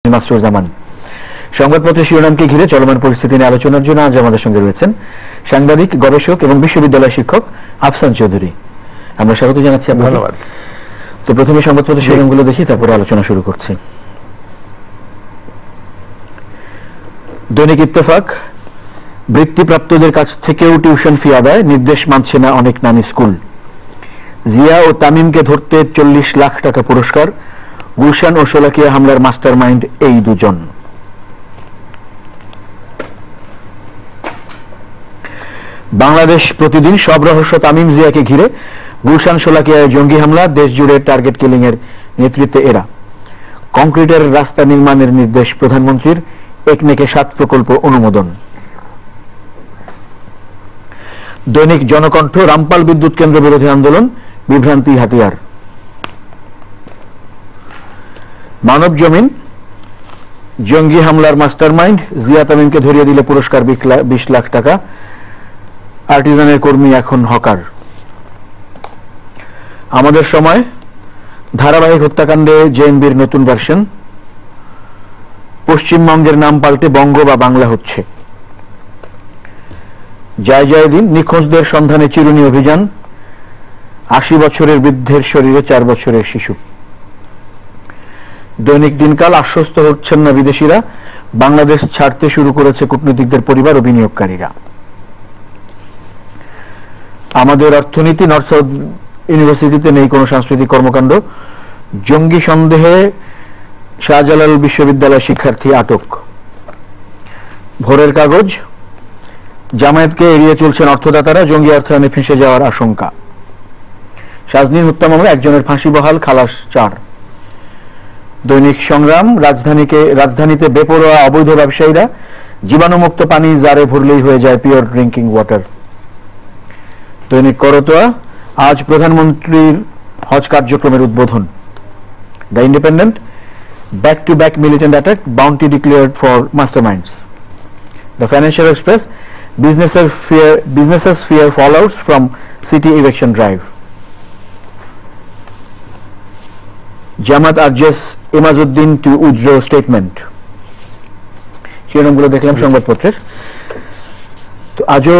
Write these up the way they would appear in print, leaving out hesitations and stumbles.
মাসরুজ্জামান। সংবাদপত্রের শিরোনামকে ঘিরে চলমান পরিস্থিতি নিয়ে আলোচনার জন্য আজ আমাদের সঙ্গে রয়েছেন সাংবাদিক, গবেষক এবং বিশ্ববিদ্যালয় শিক্ষক আফসান চৌধুরী। আমরা স্বাগত জানাচ্ছি। ধন্যবাদ। তো প্রথমে সংবাদপত্রের শিরোনামগুলো দেখি, তারপরে আলোচনা শুরু করছি। দৈনিক ইত্তেফাক, বৃত্তিপ্রাপ্তদের কাছ থেকেও টিউশন ফি আদায়, নির্দেশ মানছে না অনেক নামী স্কুল। জিয়া ও তামিমকে ধরতে 40 লাখ টাকা পুরস্কার, গুলশান ও শোলাকিয়া হামলার মাস্টার মাইন্ড এই দুজন। বাংলাদেশ প্রতিদিন, সব রহস্য তামিম জিয়াকে ঘিরে, গুলশান শোলাকিয়ায় জঙ্গি হামলা, দেশ জুড়ে টার্গেট কিলিং এর নেতৃত্বে এরা। কংক্রিটের রাস্তা নির্মাণের নির্দেশ প্রধানমন্ত্রীর, একনেকে 7 প্রকল্প অনুমোদন। দৈনিক জনকণ্ঠ, রামপাল বিদ্যুৎ কেন্দ্র বিরোধী আন্দোলন, বিভ্রান্তি হাতিয়ার। মানব জমিন, জঙ্গি হামলার মাস্টারমাইন্ড, জিয়া তামিমকে ধরিয়ে দিলে পুরস্কার 20 লাখ টাকা, আর্টিজানের কর্মী এখন হকার। আমাদের সময়, ধারাবাহিক হত্যাকাণ্ডে জেএমবির নতুন ভার্সন, পশ্চিমবঙ্গের নাম পাল্টে বঙ্গ বা বাংলা হচ্ছে। জয় জয় দিন, নিখোঁজদের সন্ধানে চিরুনি অভিযান, 80 বছরের বৃদ্ধের শরীরে 4 বছরের শিশু। দৈনিক দিনকাল, আশ্বস্ত হচ্ছেন না বিদেশিরা, বাংলাদেশ ছাড়তে শুরু করেছে কূটনীতিকদের পরিবার ও বিনিয়োগকারীরা। আমাদের অর্থনীতি, নর্থ সাউথ ইউনিভার্সিটিতে নেই কোনো সাংস্কৃতিক কর্মকাণ্ড, জঙ্গি সন্দেহে শাহজালাল বিশ্ববিদ্যালয় শিক্ষার্থী আটক। ভোরের কাগজ, জামায়াতকে এড়িয়ে চলছেন অর্থদাতারা, জঙ্গি অর্থায়নে ফেঁসে যাওয়ার আশঙ্কা। সাজনীর হত্যা মামলায় একজনের ফাঁসি বহাল, খালাস 4। দৈনিক সংগ্রাম, রাজধানীতে বেপরোয়া অবৈধ ব্যবসায়ীরা, জীবাণুমুক্ত পানি জারে ভরলেই হয়ে যায় পিওর ড্রিঙ্কিং ওয়াটার। দৈনিক করতোয়া, আজ প্রধানমন্ত্রীর হজ কার্যক্রমের উদ্বোধন। The Independent, back to back militant attack, bounty declared for masterminds. The Financial Express, businesses fear fallouts from city eviction drive. Jamaat urges Imajuddin to withdraw statement. শিরোনামগুলো দেখলাম সংবাদপত্রের। তো আজও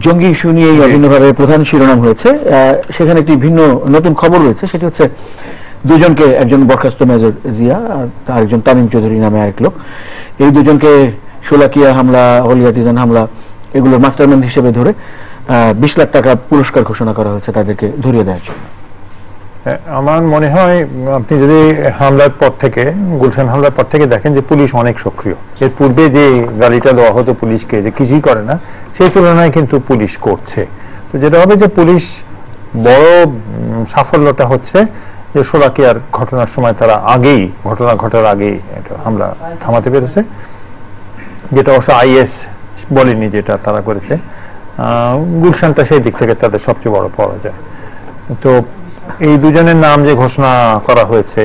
জঙ্গি ইস্যু নিয়েই অভিন্নভাবে প্রধান শিরোনাম হয়েছে। সেখানে একটি ভিন্ন নতুন খবর রয়েছে, সেটি হচ্ছে দুজনকে, একজন বরখাস্ত মেজর জিয়া আর একজন তামিম চৌধুরী নামে আরেক লোক, এই দুজনকে শোলাকিয়া হামলা, হোলি আর্টিজান হামলা এগুলোর মাস্টারমাইন্ড হিসেবে ধরে 20 লাখ টাকা পুরস্কার ঘোষণা করা হয়েছে তাদেরকে ধরিয়ে দেওয়ার জন্য। আমার মনে হয় আপনি যদি হামলার পর থেকে, গুলশান হামলার পর থেকে দেখেন যে পুলিশ অনেক সক্রিয়। এর পূর্বে যে গালিটা দেওয়া হতো পুলিশকে যে কিছুই করে না, সেই তুলনায় কিন্তু পুলিশ করছে। তো যেটা হবে যে পুলিশ বড় সাফল্যটা হচ্ছে যে শোলাকিয়ার ঘটনার সময় তারা আগেই, ঘটনা ঘটার আগেই হামলা থামাতে পেরেছে, যেটা অবশ্য আইএস বলেনি যেটা তারা করেছে। গুলশানটা সেই দিক থেকে তাদের সবচেয়ে বড় পরাজয়। তো এই দুজনের নাম যে ঘোষণা করা হয়েছে,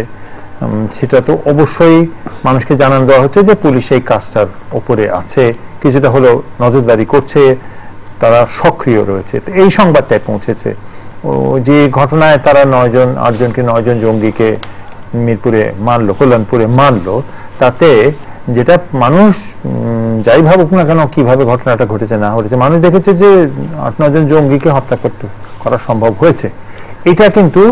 সেটা তো অবশ্যই মানুষকে জানান দেওয়া হচ্ছে যে পুলিশ এই কাজটার উপরে আছে, কিছুটা হলেও নজরদারি করছে, তারা সক্রিয় রয়েছে। তো এই সংবাদটাই পৌঁছেছে। যে ঘটনায় তারা 8 জঙ্গিকে মিরপুরে মারলো, কল্যাণপুরে মারলো, তাতে যেটা মানুষ যাই ভাবুক না কেন কিভাবে ঘটনাটা ঘটেছে না ঘটেছে, মানুষ দেখেছে যে 8-9 জঙ্গিকে হত্যা করা সম্ভব হয়েছে। এটা কিন্তু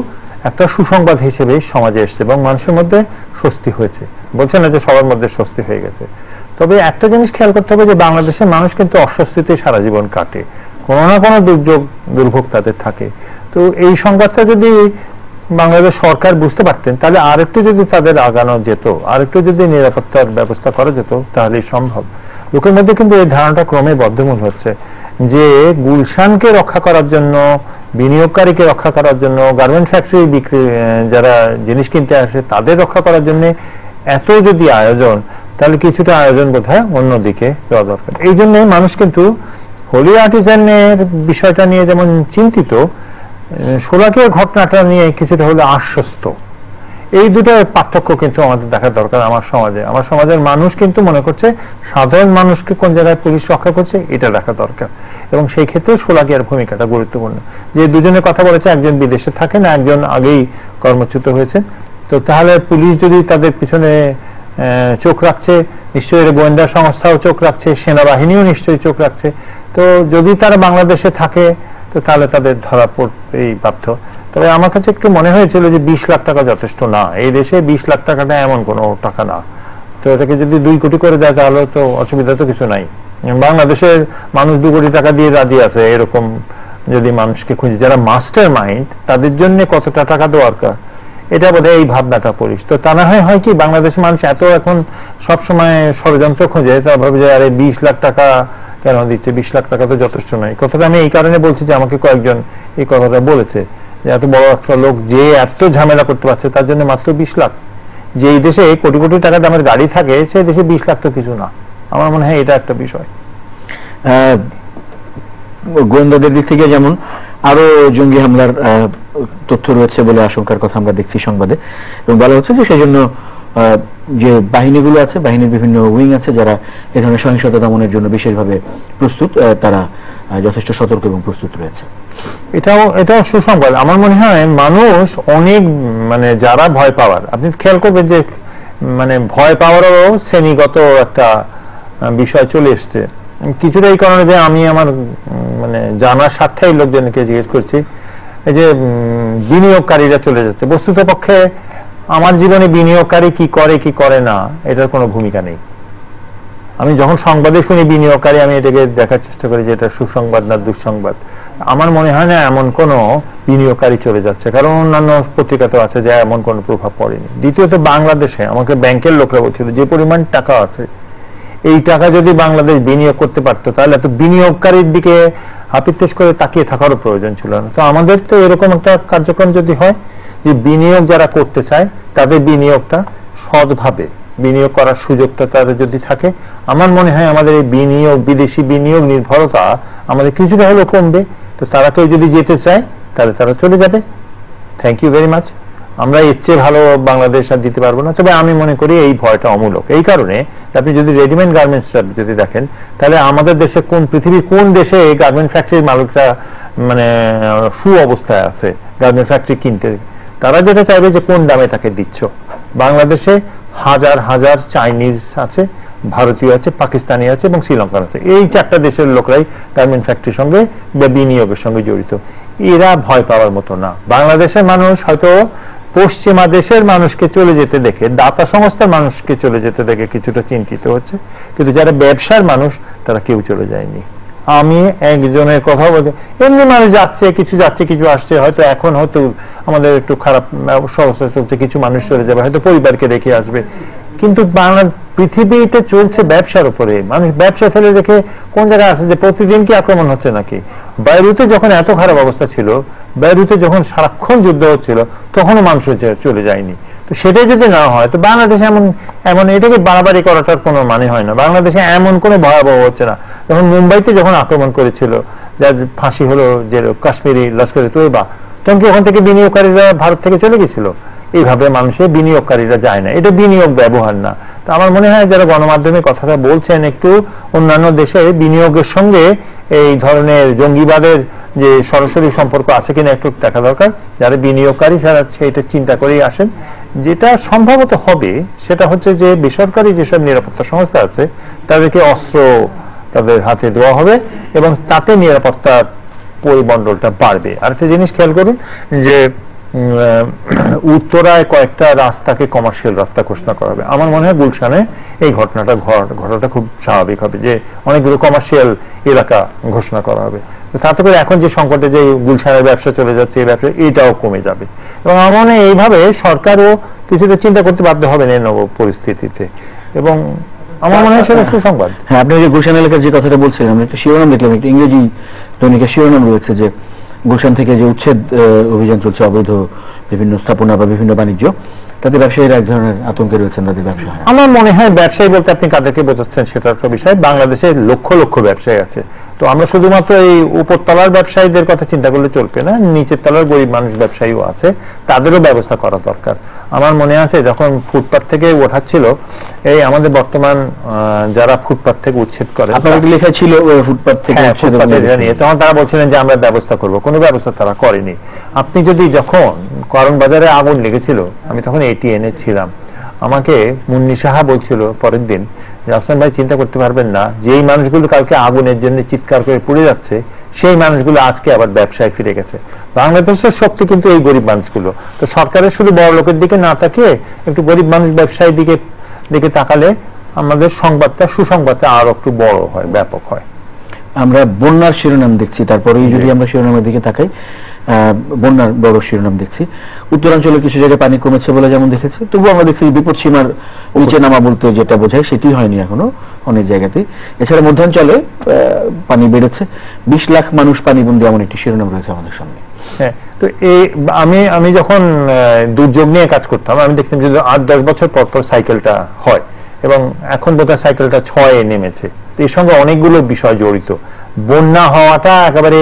একটা সুসংবাদ হিসেবে সমাজে এসছে এবং মানুষের মধ্যে স্বস্তি হয়েছে। বলছে না যে সবার মধ্যে স্বস্তি হয়ে গেছে, তবে একটা জিনিস খেয়াল করতে হবে যে বাংলাদেশের মানুষ কিন্তু অস্বস্তিতে সারা জীবন কাটে, কোনো না কোনো দুর্ভোগ তাদের থাকে। তো এই সংবাদটা যদি বাংলাদেশ সরকার বুঝতে পারতেন, তাহলে আরেকটু যদি তাদের আগানো যেত, আরেকটু যদি নিরাপত্তার ব্যবস্থা করা যেত, তাহলেই সম্ভব। লোকের মধ্যে কিন্তু এই ধারণাটা ক্রমে বদ্ধমূল হচ্ছে যে গুলশানকে রক্ষা করার জন্য, বিনিয়োগকারীকে রক্ষা করার জন্য, গার্মেন্ট ফ্যাক্টরি বিক্রি যারা জিনিস কিনতে আসে তাদের রক্ষা করার জন্য এত যদি আয়োজন, তাহলে কিছুটা আয়োজন বোধহয় অন্যদিকে দেওয়া দরকার। এই জন্য মানুষ কিন্তু হোলি আর্টিজানের বিষয়টা নিয়ে যেমন চিন্তিত, শোলাকিয়ার ঘটনাটা নিয়ে কিছুটা হলে আশ্বস্ত। এই দুটো পার্থক্য কিন্তু আমাদের দেখা দরকার। আমার সমাজের মানুষ কিন্তু মনে করছে সাধারণ মানুষকে কোন জায়গায় পুলিশ রক্ষা করছে এটা দেখা দরকার, এবং সেই ক্ষেত্রে শোলাকিয়ার ভূমিকাটা গুরুত্বপূর্ণ। যে দুজনের কথা বলেছে, একজন বিদেশে থাকেন, একজন আগেই কর্মচ্যুত হয়েছেন। তো তাহলে পুলিশ যদি তাদের পিছনে চোখ রাখছে, নিশ্চয়ই এর গোয়েন্দা সংস্থাও চোখ রাখছে, সেনাবাহিনীও নিশ্চয়ই চোখ রাখছে। তো যদি তারা বাংলাদেশে থাকে তো তাহলে তাদের ধরা পড়তেই বাধ্য। তবে আমার কাছে একটু মনে হয়েছিল যে 20 লাখ টাকা যথেষ্ট না, এই দেশে 20 লাখ টাকাটা এমন কোনো টাকা না। তো এটাকে যদি 2 কোটি করে দেয় তাহলে তো অসুবিধা তো কিছু নাই। বাংলাদেশের মানুষ 2 কোটি টাকা দিয়ে রাজি আছে এরকম যদি মানুষকে খুঁজে, যারা মাস্টার মাইন্ড তাদের জন্য কতটা টাকা দরকার এটা বোধহয় এই ভাবনাটা পড়িস। তো তা না হয় কি বাংলাদেশের মানুষ এত এখন সবসময় ষড়যন্ত্র খোঁজে, তা ভাবে যে আরে 20 লাখ টাকা কেন দিচ্ছে, 20 লাখ টাকা তো যথেষ্ট নয়। কথাটা আমি এই কারণে বলছি যে আমাকে কয়েকজন এই কথাটা বলেছে যে এত বড় একটা লোক যে এত ঝামেলা করতে পারছে তার জন্য মাত্র 20 লাখ। যে এই দেশে কোটি কোটি টাকা দামের গাড়ি থাকে সেই দেশে 20 লাখ তো কিছু না। আমার মনে হয় এটা একটা বিষয়। গোয়েন্দাদের দিক থেকে যেমন আরো জঙ্গি হামলার তথ্য রয়েছে বলে আশঙ্কার কথা আমরা দেখছি সংবাদে, এবং বলা হচ্ছে যে সেই জন্য যে বাহিনীগুলো আছে, বাহিনীর বিভিন্ন উইং আছে যারা এ ধরনের সহিংসতা দমনের জন্য বিশেষভাবে প্রস্তুত, তারা যথেষ্ট সতর্ক এবং প্রস্তুত রয়েছে। এটাও সুসংবাদ। আমার মনে হয় মানুষ অনেক মানে যারা ভয় পাওয়ার, আপনি খেয়াল করবেন যে মানে ভয় পাওয়ারও শ্রেণীগত একটা বিষয় চলে এসছে কিছুটা এই কারণে যে আমি আমার মানে জানার স্বার্থে লোকজনকে জিজ্ঞেস করছি, এই যে বিনিয়োগকারীরা চলে যাচ্ছে। বস্তুত পক্ষে আমার জীবনে বিনিয়োগকারী কি করে কি করে না এটার কোনো ভূমিকা নেই। আমি যখন সংবাদে শুনি বিনিয়োগকারী আমি এটাকে দেখার চেষ্টা করি যে এটা সুসংবাদ না দুঃসংবাদ। আমার মনে হয় না এমন কোনো বিনিয়োগকারী চলে যাচ্ছে, কারণ অন্যান্য পত্রিকাতে আছে যে এমন কোনো প্রভাব পড়েনি। দ্বিতীয়ত বাংলাদেশে আমাকে ব্যাংকের লোকরা বলছিল যে পরিমাণ টাকা আছে এই টাকা যদি বাংলাদেশ বিনিয়োগ করতে পারতো তাহলে এত বিনিয়োগকারীর দিকে হাপিত্তেশ করে তাকিয়ে থাকারও প্রয়োজন ছিল না। তো আমাদের তো এরকম একটা কার্যক্রম যদি হয় যে বিনিয়োগ যারা করতে চায় তাদের বিনিয়োগটা সৎভাবে বিনিয়োগ করার সুযোগটা তাদের যদি থাকে, আমার মনে হয় আমাদের এই বিনিয়োগ বিদেশি বিনিয়োগ নির্ভরতা আমাদের কিছুটা হলেও কমবে। তো তারা কেউ যদি যেতে চায় তাহলে তারা চলে যাবে। Thank you very much. আমরা এর চেয়ে ভালো বাংলাদেশ আর দিতে পারবো না। তবে আমি মনে করি এই ভয়টা অমূলক। এই কারণে আপনি যদি রেডিমেড গার্মেন্টসটা যদি দেখেন তাহলে আমাদের দেশে পৃথিবীর কোন দেশে এই গার্মেন্ট ফ্যাক্টরির মালিকরা মানে সু অবস্থায় আছে গার্মেন্ট ফ্যাক্টরি কিনতে, তারা যেটা চাইবে যে কোন দামে তাকে দিচ্ছ। বাংলাদেশে হাজার হাজার চাইনিজ আছে, ভারতীয় আছে, পাকিস্তানি আছে এবং শ্রীলঙ্কার আছে। এই 4টা দেশের লোকরাই গার্মেন্ট ফ্যাক্টরির সঙ্গে বা বিনিয়োগের সঙ্গে জড়িত। এরা ভয় পাওয়ার মতো না। বাংলাদেশের মানুষ হয়তো পশ্চিমা দেশের মানুষকে চলে যেতে দেখে, দাতা সংস্থার মানুষকে চলে যেতে দেখে কিছুটা চিন্তিত হচ্ছে, কিন্তু যারা ব্যবসার মানুষ তারা কেউ চলে যায়নি। আমি একজনের কথা বলতে, এমনি মানুষ যাচ্ছে কিছু আসছে, হয়তো এখন হয়তো আমাদের একটু খারাপ অবস্থা চলছে, কিছু মানুষ চলে যাবে, হয়তো পরিবারকে রেখে আসবে। কিন্তু বাংলা পৃথিবীতে চলছে ব্যবসার উপরে। মানুষ ব্যবসা ফেলে রেখে কোন জায়গায় আছে যে প্রতিদিন কি আক্রমণ হচ্ছে নাকি? বেইরুতে যখন এত খারাপ অবস্থা ছিল, বেইরুতে যখন সারাক্ষণ যুদ্ধ হচ্ছিল তখনও মানুষ চলে যায়নি। তো সেটাই যদি না হয় তো বাংলাদেশে এমন এটাকে বাড়াবাড়ি করাটার কোনো মানে হয় না। বাংলাদেশে এমন কোনো ভয়াবহ হচ্ছে না। যখন মুম্বাইতে যখন আক্রমণ করেছিল, যার ফাঁসি হলো যে কাশ্মীরি লস্করে তৈবা, তখন কি ওখান থেকে বিনিয়োগকারীরা ভারত থেকে চলে গেছিল? এইভাবে মানুষের বিনিয়োগকারীরা যায় না, এটা বিনিয়োগ ব্যবহার না। তো আমার মনে হয় যারা গণমাধ্যমে কথাটা বলছেন একটু অন্যান্য দেশে বিনিয়োগের সঙ্গে এই ধরনের জঙ্গিবাদের যে সরাসরি সম্পর্ক আছে কিনা একটু দেখা দরকার। যারা বিনিয়োগকারী যারা এটা চিন্তা করেই আসেন। যেটা সম্ভবত হবে সেটা হচ্ছে যে বেসরকারি যেসব নিরাপত্তা সংস্থা আছে তাদেরকে অস্ত্র তাদের হাতে দেওয়া হবে এবং তাতে নিরাপত্তার পরিমণ্ডলটা বাড়বে। আরেকটা জিনিস খেয়াল করুন যে উত্তরায় কয়েকটা রাস্তাকে কমার্শিয়াল রাস্তা ঘোষণা করা হবে। আমার মনে হয় গুলশানে এই ঘটনাটা খুব স্বাভাবিক হবে যে অনেকগুলো কমার্শিয়াল এলাকা ঘোষণা করা হবে। তাতে করে এখন যে সংকটে যে গুলশানের ব্যবসা চলে যাচ্ছে এই ব্যবসা এটাও কমে যাবে। এবং আমার মনে হয় এইভাবে সরকারও কিছুটা চিন্তা করতে বাধ্য হবে না নব পরিস্থিতিতে। এবং আমার মনে হয় সেটা সুসংবাদ। হ্যাঁ, আপনি যে গুলশান এলাকার যে কথাটা বলছিলেন, আমি একটা শিরোনাম দেখলাম, একটা ইংরেজি দৈনিকের শিরোনাম রয়েছে যে গুলশান থেকে যে উচ্ছেদ অভিযান চলছে, অবৈধ বিভিন্ন স্থাপনা বা বিভিন্ন বাণিজ্য, তাতে ব্যবসায়ীরা এক ধরনের আতঙ্কে রয়েছেন তাদের ব্যবসা। আমার মনে হয় ব্যবসায়ী বলতে আপনি কাদেরকে বোঝাচ্ছেন সেটা একটা বিষয়। বাংলাদেশে লক্ষ লক্ষ ব্যবসায়ী আছে। তো আমরা শুধুমাত্র এই উপরতলার ব্যবসায়ীদের কথা চিন্তা করলে চলবে না, নিচের তলার গরিব মানুষ ব্যবসায়ীও আছে, তাদেরও ব্যবস্থা করা দরকার। আমার মনে আছে যখন ফুটপাত থেকে ওঠাচ্ছিল এই আমাদের বর্তমান যারা ফুটপাত থেকে উচ্ছেদ করে, আপনাদের লেখা ছিল ফুটপাত থেকে নিয়ে, তখন তারা বলছিলেন যে আমরা ব্যবস্থা করব। কোনো ব্যবস্থা তারা করেনি। আপনি যদি যখন করণ বাজারে আগুন লেগেছিল, আমি তখন এটিএন এ ছিলাম, আমাকে মুন্নি সাহা বলছিল পরের দিন যে আহসান ভাই চিন্তা করতে পারবেন না যে এই মানুষগুলো কালকে আগুনের জন্য চিৎকার করে পুড়ে যাচ্ছে সেই মানুষগুলো আজকে আবার ব্যবসায় ফিরে গেছে। বাংলাদেশের শক্তি কিন্তু এই গরিব মানুষগুলো। তো সরকারের শুধু বড় লোকের দিকে না তাকিয়ে একটু গরিব মানুষ ব্যবসায়ীর দিকে তাকালে আমাদের সংবাদটা সুসংবাদটা আরো একটু বড় হয়, ব্যাপক হয়। আমরা বন্যার শিরোনাম দেখছি, তারপরেই যদি আমরা শিরোনামের দিকে তাকাই, বন্যার বড় শিরোনাম দেখছি। উত্তরাঞ্চলে কিছু জায়গায় পানি কমেছে বলে যেমন দেখেছি, তবু আমরা দেখছি বিপদ সীমার নিচে নামা বলতে যেটা বোঝায় সেটি হয়নি এখনো অনেক জায়গাতেই। এছাড়া মধ্যাঞ্চলে পানি বেড়েছে, 20 লাখ মানুষ পানিবন্দী, এমন একটি শিরোনাম রয়েছে আমাদের সামনে। হ্যাঁ, তো আমি যখন দুর্যোগ নিয়ে কাজ করতাম আমি দেখতাম যে 8-10 বছর পর পর সাইকেলটা হয়, এবং এখন বোধহয় সাইকেলটা 6-এ নেমেছে। এর সঙ্গে অনেকগুলো বিষয় জড়িত। বন্যা হওয়াটা একেবারে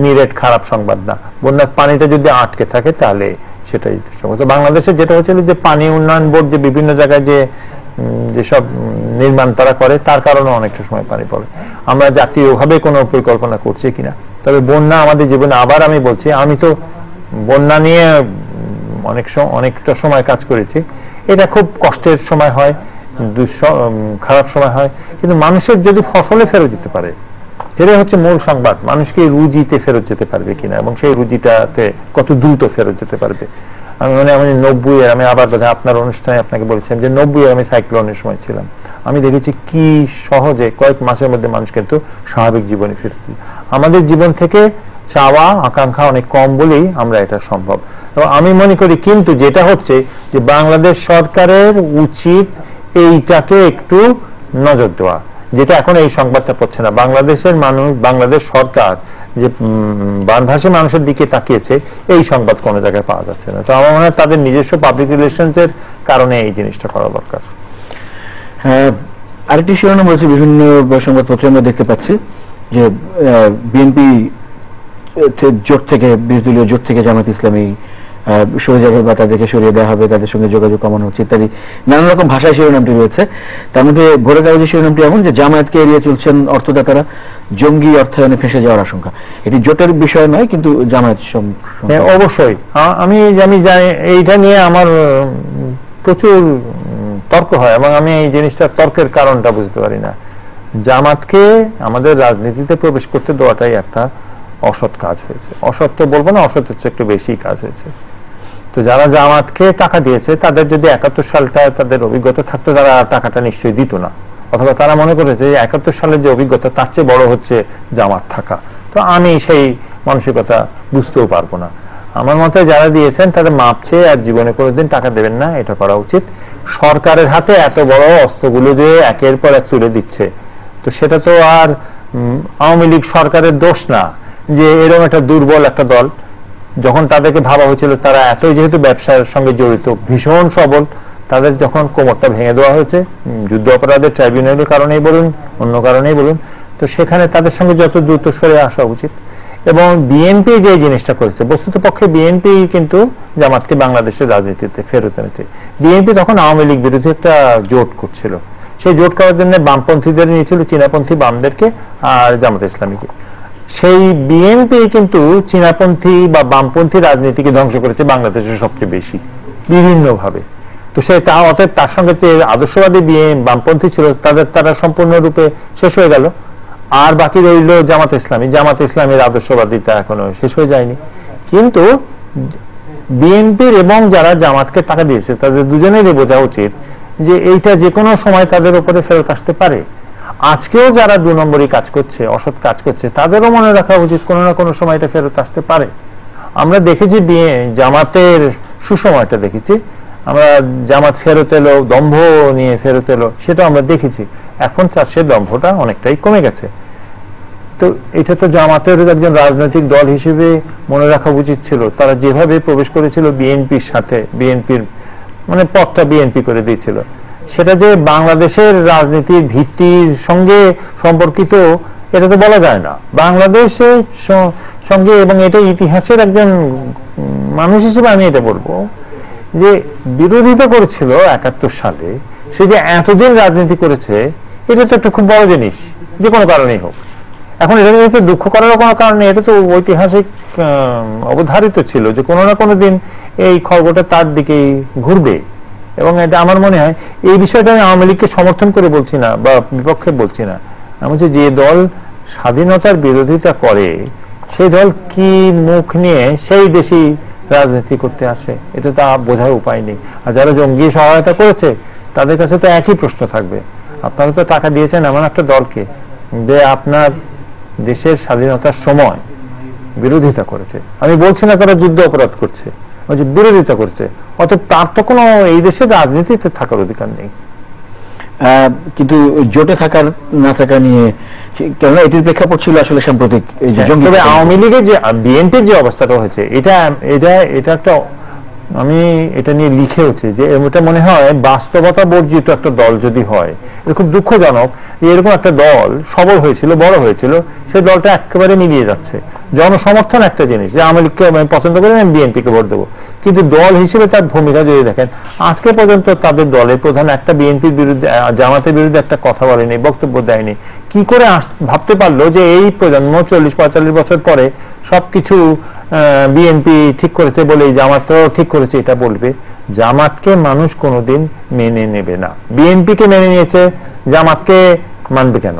নিরেট খারাপ সংবাদ না, বন্যার পানিটা যদি আটকে থাকে তাহলে সেটাই সংবাদ। বাংলাদেশে যেটা হচ্ছিল যে পানি উন্নয়ন বোর্ড যে বিভিন্ন জায়গায় যেসব নির্মাণ তারা করে তার কারণে অনেকটা সময় পানি পড়ে। আমরা জাতীয়ভাবে কোনো পরিকল্পনা করছি কিনা। তবে বন্যা আমাদের জীবনে, আবার আমি বলছি, আমি তো বন্যা নিয়ে অনেকটা সময় কাজ করেছি। এটা খুব কষ্টের সময় হয়, খারাপ সময় হয়, কিন্তু মানুষের যদি ফসলে ফেরত যেতে পারে এটাই হচ্ছে মূল সংবাদ। মানুষকে রুজিতে ফেরত যেতে পারবে কিনা এবং সেই রুজিটাতে কত দ্রুত ফেরত যেতে পারবে। আমি 90-এর, আমি আবার বোধহয় আপনার অনুষ্ঠানে আপনাকে বলেছিলাম যে 90-এর আমি সাইক্লোনের সময় ছিলাম। আমি দেখেছি কি সহজে কয়েক মাসের মধ্যে মানুষ কিন্তু স্বাভাবিক জীবনে ফিরত। আমাদের জীবন থেকে চাওয়া আকাঙ্ক্ষা অনেক কম বলেই আমরা এটা সম্ভব। এবং আমি মনে করি কিন্তু যেটা হচ্ছে যে বাংলাদেশ সরকারের উচিত এইটাকে একটু নজর দেওয়া, যেটা এখন এই সংবাদটা পড়ছে না। বাংলাদেশের মানুষ, বাংলাদেশ সরকার যে বানভাসী মানুষের দিকে তাকিয়েছে এই সংবাদ কোনো জায়গায় পাওয়া যাচ্ছে না। তো আমার মনে হয় তাদের নিজস্ব পাবলিক রিলেশনস এর কারণে এই জিনিসটা করা দরকার। হ্যাঁ, আরেকটি শিরোনাম রয়েছে বিভিন্ন সংবাদপত্রে আমরা দেখতে পাচ্ছি যে বিএনপি জোট থেকে, বিরোধী দলীয় জোট থেকে জামায়াত ইসলামী সরে যাবে বা তাদেরকে সরিয়ে দেওয়া হবে, তাদের সঙ্গে যোগাযোগ কমানো হচ্ছে ইত্যাদি নানান রকম ভাষায় শিরোনামটি রয়েছে। তার মধ্যে ভোরের কাগজের শিরোনামটি এমন যে জামায়াতকে এড়িয়ে চলছেন অর্থদাতারা, জঙ্গি অর্থায়নে ফেঁসে যাওয়ার আশঙ্কা। এটি জোটের বিষয় নয়, কিন্তু জামায়াত অবশ্যই। আমি জানি এইটা নিয়ে আমার প্রচুর তর্ক হয় এবং আমি এই জিনিসটা তর্কের কারণটা বুঝতে পারি না। জামাতকে আমাদের রাজনীতিতে প্রবেশ করতে দেওয়াটাই একটা অসৎ কাজ হয়েছে। অসৎ তো বলবো না, অসৎ হচ্ছে একটু বেশি কাজ হয়েছে। তো যারা জামাতকে টাকা দিয়েছে তাদের যদি 71 সালটা তাদের অভিজ্ঞতা থাকতো তারা টাকাটা নিশ্চয়ই দিত না, অথবা তারা মনে করেছে যে 71 সালের যে অভিজ্ঞতা তার চেয়ে বড় হচ্ছে জামাত থাকা। তো আমি সেই মানসিকতা বুঝতেও পারবো না। আমার মতে যারা দিয়েছেন তাদের মাপ চেয়ে আর জীবনে কোনোদিন টাকা দেবেন না, এটা করা উচিত। সরকারের হাতে এত বড় অস্ত্রগুলো যে একের পর এক তুলে দিচ্ছে, তো সেটা তো আর আওয়ামী লীগ সরকারের দোষ না যে এরকম একটা দুর্বল একটা দল। যখন তাদেরকে ভাবা হয়েছিল তারা এতই যেহেতু ব্যবসার সঙ্গে জড়িত, ভীষণ সবল, তাদের যখন কোমরটা ভেঙে দেওয়া হয়েছে যুদ্ধ অপরাধের ট্রাইব্যুনালের কারণেই বলুন, অন্য কারণেই বলুন, তো সেখানে তাদের সঙ্গে যত দ্রুত সরে আসা উচিত। এবং বিএনপি যে জিনিসটা করেছে, বস্তুত পক্ষে বিএনপি কিন্তু জামাতকে বাংলাদেশের রাজনীতিতে ফেরত এনেছে। বিএনপি তখন আওয়ামী লীগ বিরোধী একটা জোট করছিল, সেই জোট করার জন্য বামপন্থীদের নিয়েছিল, চীনাপন্থী বামদেরকে আর জামাত ইসলামীকে। সেই বিএনপি কিন্তু চীনাপন্থী বা বামপন্থী রাজনীতিকে ধ্বংস করেছে বাংলাদেশের সবচেয়ে বেশি বিভিন্নভাবে। তো সে অতএব তার সঙ্গে যে আদর্শবাদী বামপন্থী ছিল তারা সম্পূর্ণরূপে শেষ হয়ে গেল, আর বাকি রইল জামাত ইসলামী। জামাত ইসলামীর আদর্শবাদীটা এখনো শেষ হয়ে যায়নি। কিন্তু বিএনপির এবং যারা জামাতকে টাকা দিয়েছে তাদের দুজনেরই বোঝা উচিত যে এইটা যে কোনো সময় তাদের উপরে ফেরত আসতে পারে। আজকেও যারা 2 নম্বরই কাজ করছে, অসৎ কাজ করছে, তাদেরও মনে রাখা উচিত কোনো না কোনো সময় এটা ফেরত আসতে পারে। আমরা দেখেছি জামাতের সুসময়টা দেখেছি, আমরা জামাত ফেরত এলো, দম্ভ নিয়ে ফেরত এলো, সেটা আমরা দেখেছি। এখন তার সে দম্ভটা অনেকটাই কমে গেছে। তো এটা তো জামাতের একজন রাজনৈতিক দল হিসেবে মনে রাখা উচিত ছিল। তারা যেভাবে প্রবেশ করেছিল বিএনপির সাথে, বিএনপির মানে পথটা বিএনপি করে দিয়েছিল, সেটা যে বাংলাদেশের রাজনীতির ভিত্তির সঙ্গে সম্পর্কিত এটা তো বলা যায় না। বাংলাদেশের সঙ্গে, এবং এটা ইতিহাসের একজন মানুষ হিসেবে আমি এটা বলবো যে বিরোধিতা করেছিল 71 সালে, সে যে এতদিন রাজনীতি করেছে এটা তো একটা খুব বড় জিনিস, যে কোনো কারণেই হোক। এখন এটা তো দুঃখ করারও কোনো কারণ নেই, এটা তো ঐতিহাসিক অবধারিত ছিল যে কোনো না কোনো দিন এই খবরটা তার দিকেই ঘুরবে। এবং এটা আমার মনে হয় এই বিষয়টা আমি আওয়ামী লীগকে সমর্থন করে বলছি না বা বিপক্ষে বলছি না, আমি বলছি যে দল স্বাধীনতার বিরোধিতা করে সেই দল কি মুখ নিয়ে সেই দেশি রাজনীতি করতে আসে, এটা তা বোঝার উপায় নেই। আর যারা জঙ্গি সহায়তা করেছে তাদের কাছে তো একই প্রশ্ন থাকবে, আপনারা তো টাকা দিয়েছেন এমন একটা দলকে যে আপনার দেশের স্বাধীনতার সময় বিরোধিতা করেছে। আমি বলছি না তারা যুদ্ধ অপরাধ করছে, বিরোধিতা করছে, অতএব তার তো কোনো এই দেশের রাজনীতিতে থাকার অধিকার নেই। কিন্তু জোটে থাকার না থাকা নিয়ে, কেননা এটির প্রেক্ষাপট ছিল আসলে সাম্প্রতিক তবে আওয়ামী লীগের যে বিএনপির যে অবস্থাটা হয়েছে এটা একটা, আমি এটা নিয়ে লিখেওছি যে এটা মনে হয় বাস্তবতা বর্জিত একটা দল যদি হয়, এটা খুব দুঃখজনক যে এরকম একটা দল সবল হয়েছিল, বড় হয়েছিল, সেই দলটা একেবারে মিলিয়ে যাচ্ছে। জনসমর্থন একটা জিনিস, যে আওয়ামী লীগকে আমি পছন্দ করি, আমি বিএনপিকে ভোট দেবো, কিন্তু দল হিসেবে তার ভূমিকা যদি দেখেন, আজকে পর্যন্ত তাদের দলের প্রধান একটা বিএনপির বিরুদ্ধে, জামাতের বিরুদ্ধে একটা কথা বলেনি, বক্তব্য দেয়নি। কি করে ভাবতে পারলো যে এই প্রজন্ম 40-45 বছর পরে সবকিছু বিএনপি ঠিক করেছে বলেই জামাতও ঠিক করেছে এটা বলবে? জামাতকে মানুষ কোনোদিন মেনে নেবে না। বিএনপিকে মেনে নিয়েছে, জামাতকে মানবে কেন?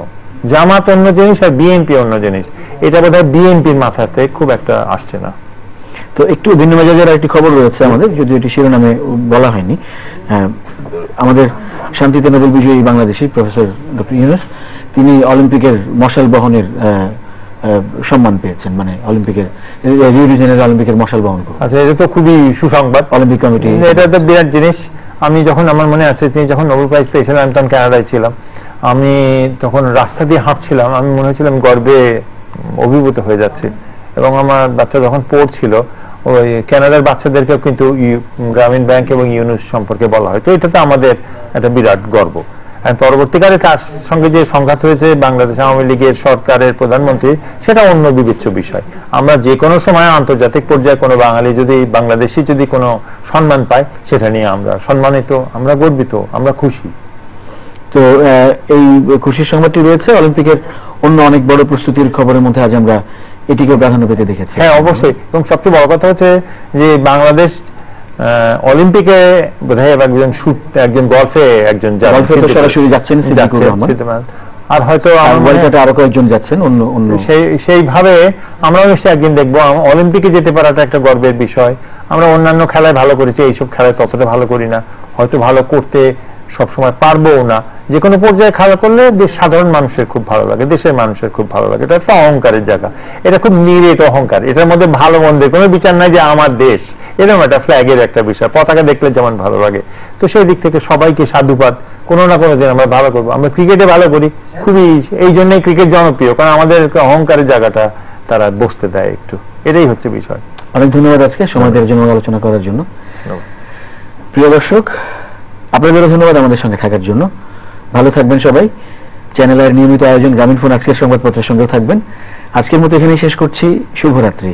জামাত অন্য জিনিস আর বিএনপি অন্য জিনিস, এটা বোধহয় বিএনপির মাথাতে খুব একটা আসছে না। তো একটু ভিন্ন মেজাজের একটি খবর রয়েছে আমাদের, যদিও এটি শিরোনামে বলা হয়নি। আমাদের শান্তিতে নোবেল বিজয়ী বাংলাদেশী প্রফেসর ডক্টর ইউনূস, তিনি অলিম্পিকের মশাল বহনের সম্মান পেয়েছেন, মানে অলিম্পিকের রিও ডি জেনেরো অলিম্পিকের মশাল বহন। আচ্ছা, এটা তো খুবই সুসংবাদ। অলিম্পিক কমিটি, এটা তো বিরাট জিনিস। আমি যখন, আমার মনে আছে তিনি যখন নোবেল প্রাইজ পেয়েছিলেন, আমি তখন কানাডায় ছিলাম, আমি তখন রাস্তা দিয়ে হাঁটছিলাম, আমি মনে হচ্ছিলাম গর্বে অভিভূত হয়ে যাচ্ছে। এবং আমার বাচ্চা যখন পড়ছিল, ওই কানাডার বাচ্চাদেরকেও কিন্তু গ্রামীণ ব্যাংক এবং ইউনুস সম্পর্কে বলা হয়, তো এটা তো আমাদের একটা বিরাট গর্ব। পরবর্তীকালে তার সঙ্গে যে সংঘাত হয়েছে বাংলাদেশ আওয়ামী লীগের সরকারের প্রধানমন্ত্রী, সেটা অন্য বিবেচ্য বিষয়। আমরা যে কোনো সময় আন্তর্জাতিক পর্যায়ে কোনো বাঙালি যদি, বাংলাদেশি যদি কোনো সম্মান পায়, সেটা নিয়ে আমরা সম্মানিত, আমরা গর্বিত, আমরা খুশি। তো এই খুশির সংবাদটি রয়েছে অলিম্পিকের অন্য অনেক বড় প্রস্তুতির খবরের মধ্যে আজ আমরা এটিকেও প্রাধান্য পেতে দেখেছি। হ্যাঁ, অবশ্যই। এবং সবচেয়ে বড় কথা হচ্ছে যে বাংলাদেশ অলিম্পিকে বোধহয় একজন গলফে একজন সরাসরি যাচ্ছেন, আর হয়তো আরো কয়েকজন যাচ্ছেন অন্য। সেইভাবে আমরা নিশ্চয়ই একদিন দেখবো। অলিম্পিকে যেতে পারাটা একটা গর্বের বিষয়। আমরা অন্যান্য খেলায় ভালো করেছি, এইসব খেলায় ততটা ভালো করি না, হয়তো ভালো করতে সবসময় পারবো না। যে কোনো পর্যায়ে খেলা করলে সাধারণ মানুষের খুব ভালো লাগে, দেশের মানুষের খুব ভালো লাগে। এটা একটা অহংকারের জায়গা, এটা খুব নিরেট অহংকার। এটার মধ্যে ভালো মন্দের কোনো বিচার নাই যে আমার দেশ, এরকম একটা ফ্ল্যাগের একটা বিষয়, পতাকা দেখলে যেমন ভালো লাগে। তো সেই দিক থেকে সবাইকে সাধুবাদ। কোনো না কোনো দিন আমরা ভালো করবো। আমরা ক্রিকেটে ভালো করি, খুবই, এই জন্যই ক্রিকেট জনপ্রিয়, কারণ আমাদের অহংকারের জায়গাটা তারা বসতে দেয় একটু, এটাই হচ্ছে বিষয়। অনেক ধন্যবাদ আজকে সময় দেওয়ার জন্য, আলোচনা করার জন্য। প্রিয় দর্শক, আপনাদেরও ধন্যবাদ আমাদের সঙ্গে থাকার জন্য। ভালো থাকবেন সবাই। চ্যানেলের নিয়মিত আয়োজন গ্রামীণ ফোন আজকের সংবাদপত্রের সঙ্গেও থাকবেন। আজকের মতো এখানেই শেষ করছি। শুভরাত্রি।